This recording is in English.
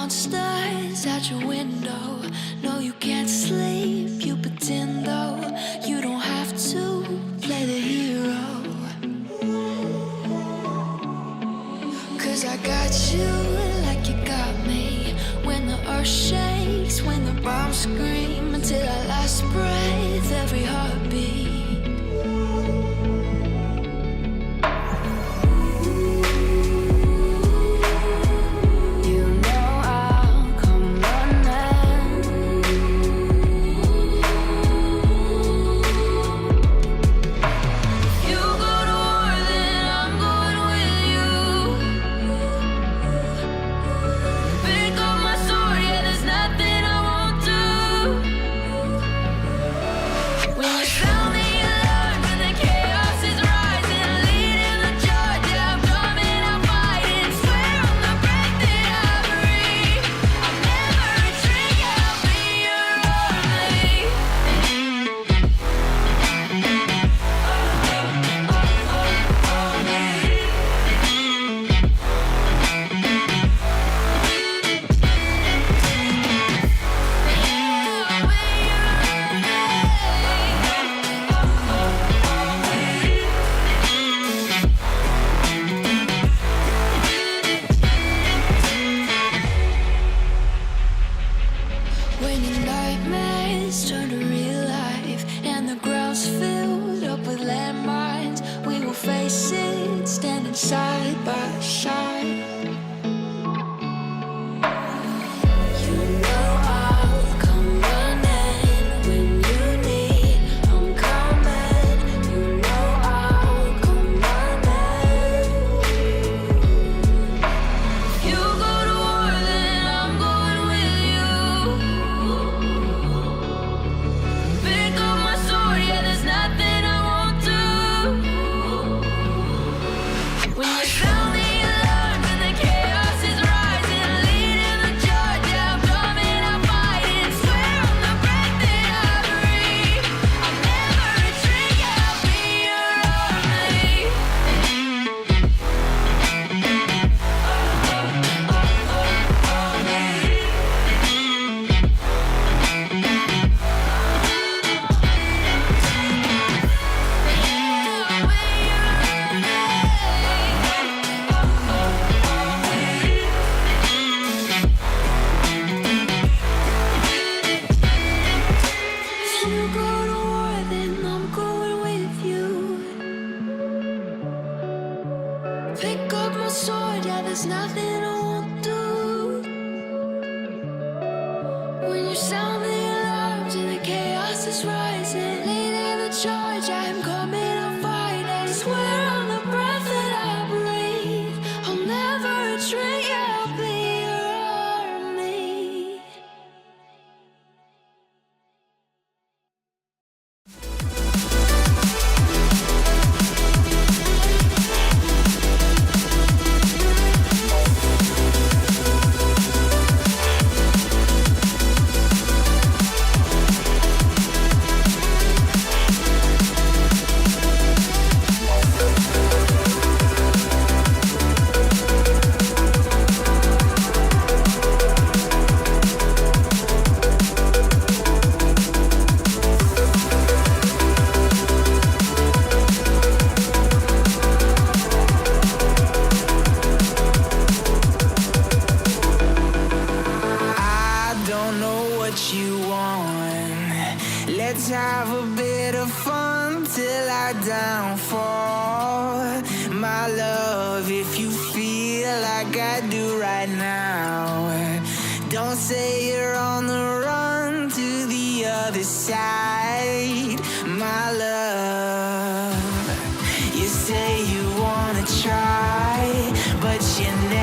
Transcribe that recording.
monsters out your window. No, you can't sleep, you pretend though. You don't have to play the hero. 'Cause I got you like you got me. When the earth shakes, when the bombs scream, until our last breath, every heartbeat. Let's have a bit of fun till I downfall. My love, if you feel like I do right now, don't say you're on the run to the other side. My love, you say you wanna try, but you never